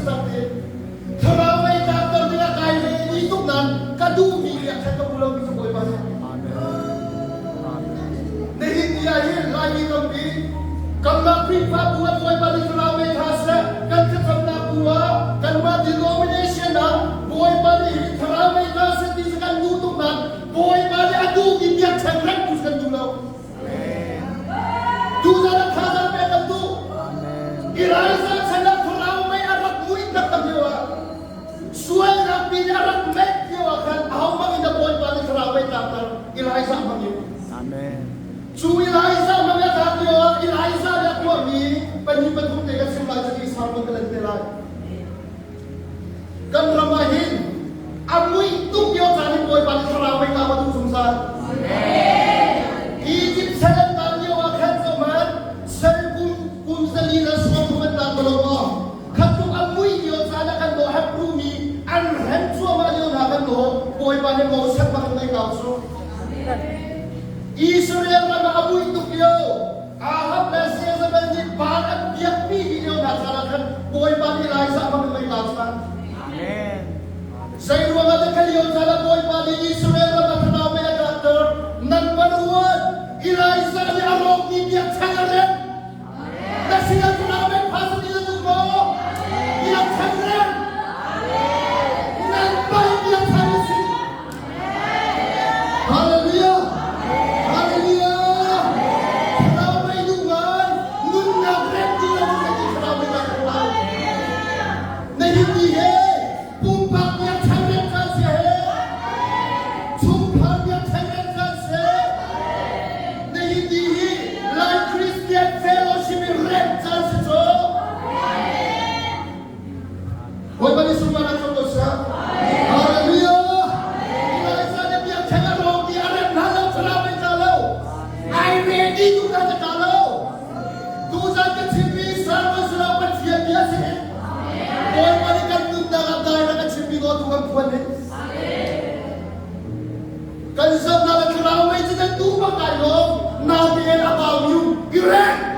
sakti. Terawai takkan dengan kaya ini itu nan kadu miliar saya pulang bisa boleh banyak. Nahi dia ini lagi kami kamar privat buat boleh balik terawai khasa kan kesamna buat kan buat denomination na boleh balik terawai khasa di sekan YouTube nan boleh balik adu miliar cengrak tu sekan julau. Tu sana khasa pekan tu. Irasa sana terawai arak murid nak terjewa. Suai nak pilih arak mek jewa kan. Awak mang ina boleh balik terawai takkan. Irasa mangi. Amen. Su Irasa mangi tak jewa. Irasa dia kuat ni. Penyimpan dekat sebelah jadi sama kelenteran. Kan ramahin. Amui tu dia jadi boleh balik terawai kamu tu sungsar. Egypt sana tanya wakan zaman. Kun salina suatu benda berubah. Kalau amui dia sana kan doa prumi, anhen suama dia nak doa, boleh banyak mau sepak naik kau. Israel mana amui tu dia, Ahab nasi sebenarnya banyak dia pilih dia nak carakan, boleh banyak lagi sama naik kau. Amen. Saya ruang ada kalian sana boleh banyak Israel mana kenapa ya kata, nan beruat, Ilaisa ni arok ni dia cakap. Nasi yang kenapa pasal dia tu mau, dia cakap. Nampak dia cakap sih. Haleluya, haleluya. Kenapa itu kan? Nunda berhenti lagi lagi kenapa tak? Nahi dia, pumpak dia cakap kasih. Sumpah dia cakap kasih. Nahi dia, like Christian fellowship red kasih so. Boleh bagi semua nak terdosa. Haleluya. Ilaisa dia biar jangan roh dia ada nalar selamat kalau. I ready tu dah kalau. Tu saja cipi sama selamat dia biasa. Boleh bagi kan tu dah ada nak cipi kau tu kan puan ni. Kan sebenarnya kalau itu kan tu pakai lo. Nabi yang about you. Irek.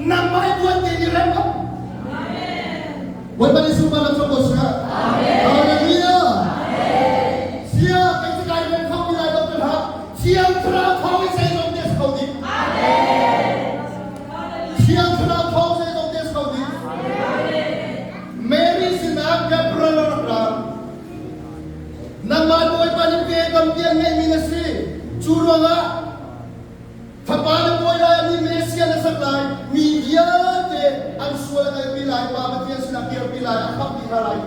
Namai buat dia direma. Buat bani semua nak terus ya. Haleluya. Siapa yang sekarang yang kau bila doktor ha? Siapa terang kau saya doktor kau di. Siapa terang kau saya doktor kau di. Mary sinak Gabriel orang. Namai buat bani pegam dia ni minasi. Curanga. Kapal bola ni Malaysia na saklay, media te ang suwala kayo pilay, pamatiyan sila kaya pilay, ang kapihalay.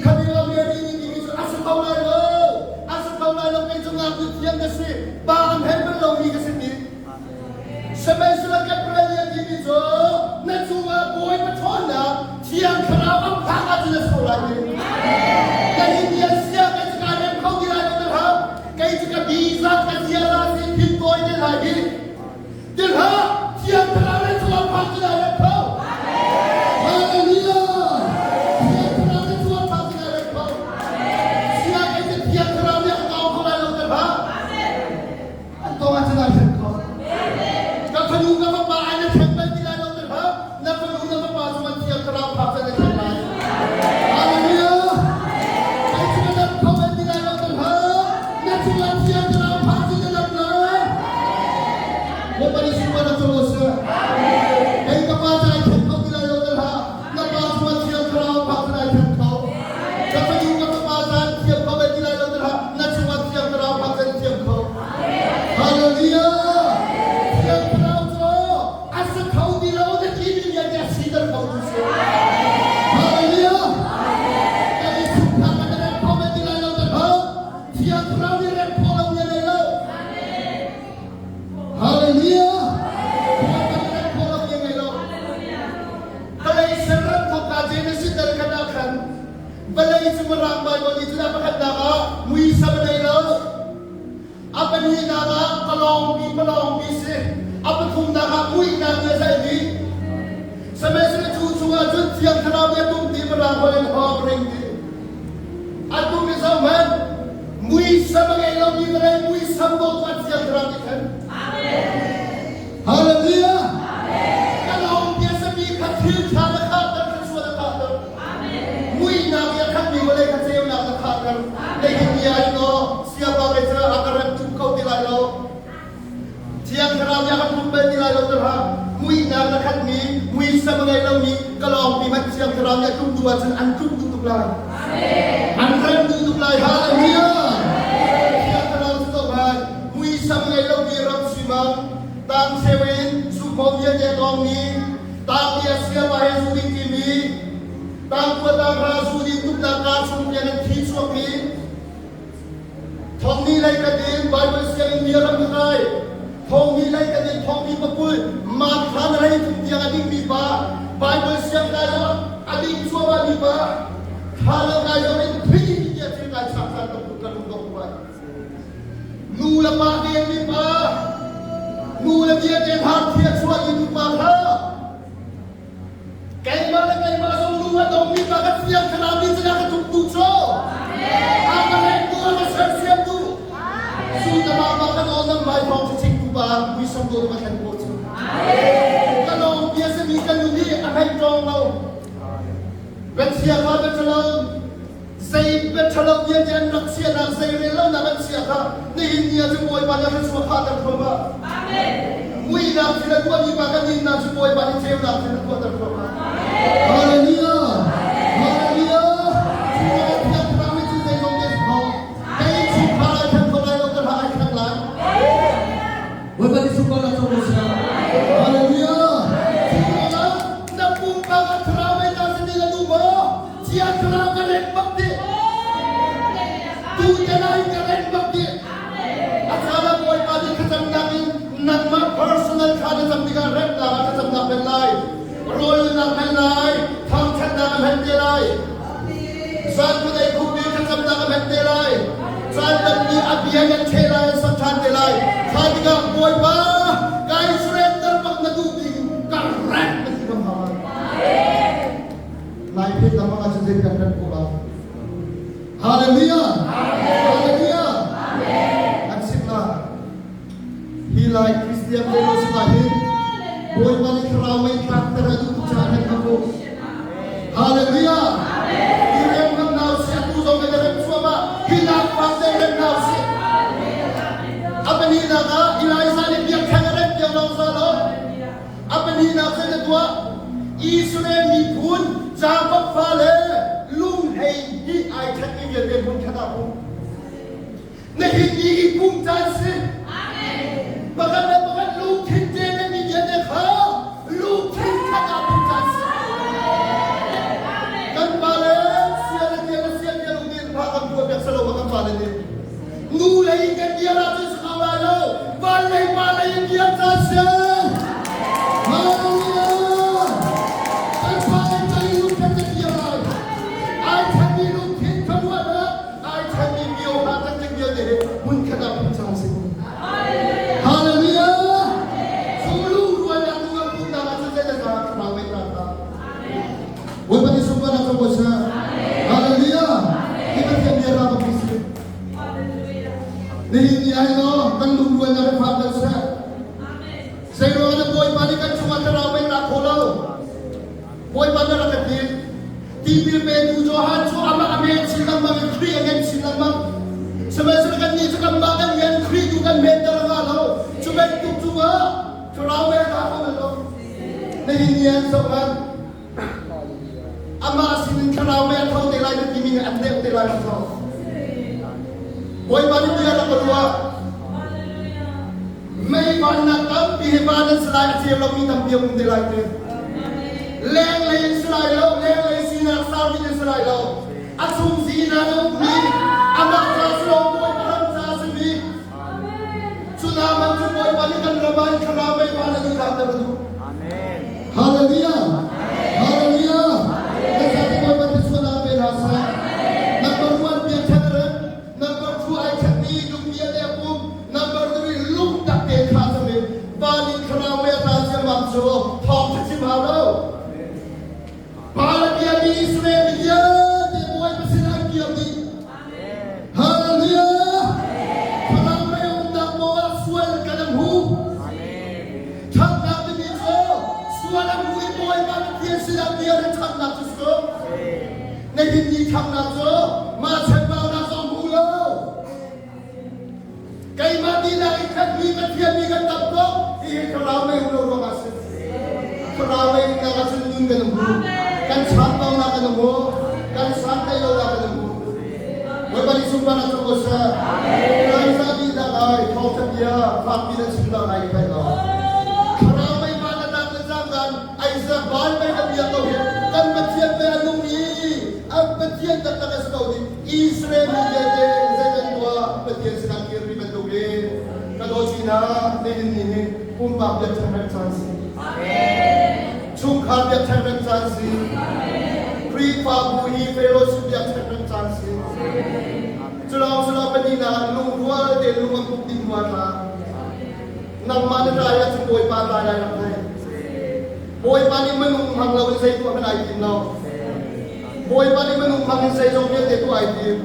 Kami nga meron ini asa kau na lo kayo sa nga kutiyang kasi, bakang heaven law ni kasi ni. Sabay sila kapraya dito so, na sunga buhay patona, siyang karawang kakat sila sa ulay. Dahil hindi yan siya kasi kanyang kau ginagawa ha, kayo sa kabisa kasi yan pinpoy dia lagi. Dia siap terlalu Tuhan pasti ada kau. Haleluya. Siap terlalu Tuhan pasti ada kau. Siap itu siap terlalu yang kau kalau terhak. Atau macam apa kau? Kau perlu apa banyak sampai tidak ada terhak. Nak perlu apa cuma siap terlalu pasti ada kau. Haleluya. Kau sudah kau tidak ada terhak. Nak cuma siap terlalu pasti ada kau. Buat bani semua nak terus ya. Kayu kapal saya kau tidak ada terhak. Nampak semua siap terlalu pasti ada kau. Kau juga kapal saya siap kau tidak ada terhak. Nak semua siap terlalu pasti ada kau. Haleluya. Siap terlalu so. Asal kau tidak ada kini dia sidar kau tu. Haleluya. Jadi suka kata kau tidak ada terhak. Siap terlalu repot dia lelo. Haleluya. Balay serang kau kajian nasi terkadakan. Balay semerang bayi itu dapat kadakan. Muisa balay lo. Apa ni nama pelong bisi. Apa tu nama mui nama saya ni. Semasa cucu aja siang kerana dia tu di merang balay hab ring di. Aku misalnya kami gerai mui sambut kat siang terang ikan. Haleluya. Kalau biasa mi khatil khala khatar kesuara khatar. Mui nak ya kami boleh kacau nak khatar. Lekin dia itu siapa kerja akan tukau tilai lo. Siang terang yang akan tumpah tilai lo terang. Mui nak kami, mui sebagai lo mi. Kalau mi mat siang terang yang dua jen antum tutup lai. Antum tutup lai. Haleluya. Siang terang setelah mui sebagai lo mi ram simang. Tang sewin supong ye je dong ni tang ye sia bahe sudi kimi tang ko tang ra sudi tuk da ka sum ye ne thi suak ni thong ni lai ka din bible sia in dia ram kai thong ni lai ka din thong ni papul ma than rai tum dia ga ding mi ba bible sia ka yo ading so ba mi ba khala ka yo in thi ni ye thi ka sak sak tuk ka lu dong ba nu la ba de mi ba Mula dia den har thiet suat itu pakha. Kai mana song lu dong ni ka siang kena ni sedang ketuk so. Apa lek tu ana siap tu. Sudah apa kan orang mai phong cik tu ba wi som do makan ko. Kalau biasa ni kan ni akan dong lo. Ben siap ada celong. Saya bercelok dia jangan nak siap nak saya rela nak siap ni ini aja boy banyak semua khatar koma. Mui nak tidak kuat ni bahkan ni nak supaya balik cewek nak tidak kuat terkoma. Haleluya, haleluya. Semua tiap kami tu tengok dia kau. Kau suka akan kau lain atau hal yang lain. Bukan suka nak kau bersama. Haleluya. Semua nak bukan terawih tak sendiri lupa. Siapa terawih lepak dia. Tu jangan keren bakti. Asal boy balik kecam nami. Nak mak personal kada sambiga rep lah kada samna pelai role nak pelai function nak pelai san kudai kubi kada samna pelai san dami abiyan yang celai santan pelai kadiga boy ba kai surrender pak nadubi karen mesti kamhawan life it nama aja jadi keren pula haleluya haleluya aksiplah Hilai Kristian Belo Sebahin Boy balik kerawai karakter itu kejahat kamu Haleluya Irem mengenal siatu sampai dalam suama Hilai pasai mengenal si Apa ni naga Hilai sani biar kangaret yang long salo Apa ni naga kedua Israel ni pun Jabak fale Lung hei Di aikat ini dia pun kata pun Nahi ni pun jansi Bagan lu kinte ne ni dia dekha lu kinte ka pujas kan bale sia dia lu din bhagam tu biasa lo bagan bale ni nu lai kan dia la tu sekala lo bale dia tasya haleluya kan bale lu kan dia lai ai thani lu kinte kan wa ai thani mio ha kan dia de mun kada pujas Haleluya. Seluruh ruang yang Tuhan pun dalam sejajar terawih rata. Walaupun semua nak terbosa. Haleluya. Kita siap biar apa Kristi. Ini ayo tanggung ruang yang Father saya. Saya orang ada boy panikan cuma terawih nak kolau. Boy pandai nak kecil. Tipil pedu johan so ama amen silang bang kri agen silang bang. Semasa ni cakap makan yang kri juga mental ngalau. Cuma itu cuma terawih apa malu. Ni yang sokan. Ama asin terawih atau telai itu kini ande telai itu. Boy bani dia nak berdoa. May panak tapi hebat selain siapa lagi tapi yang telai itu. Leng lain selain lo, leng lain sinar sawi selain lo. Asum sinar lo ni. Amak kasih boy param sasmi. Sunaman tu boy balikan ramai keramai pada kita terus. Amin. Haleluya. Haleluya. Kesatu boy balik suara berasa. Number 1 biar cakap. Number 2 ay cakap dunia dia pun. Number 3 lung tak dekha sami. Balik keramai atas yang maksud. Thok cacim halau. Balik dia di Israel dia boy bersinar dia di. pathian ni kan tapko i karamay ulo kasi karamay na kasi nun ka mo kan santaw na ka mo kan santayo na ka mo may panisumpa na ko sa kaya sabi na ay kautabiya confidence lang ay kayo karamay mananakasangan ay sa balay na biya ko kan pathian pa anong ang pathian na takas ko Israel niyete pathian silang kiri betulin kalau Cina ini umpah biar cermat sansi Chungkha biar cermat sansi Free Fabui Fellowship biar cermat sansi Sulang penina lungwa de lumang bukti muara nang mana raya sebuah patah yang lain boy pani menung hang lawan saya itu akan aitim now boy pani menung hang saya jomnya itu aitim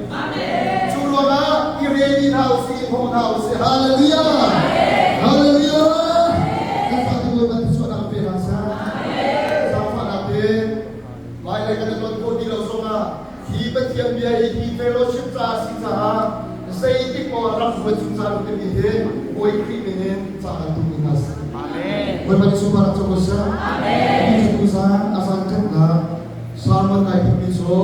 Chulona i-ready house in home house hallelujah hallelujah dapat boy pati suara perasa sama natin mai ka na ko di lo songa hi pathian biya hi fellowship sa sisa sa itik mo ram ko sa ro ni he boy krimen sa ating inas amen boy pati suara sa amen ini asal kan na sama kay piso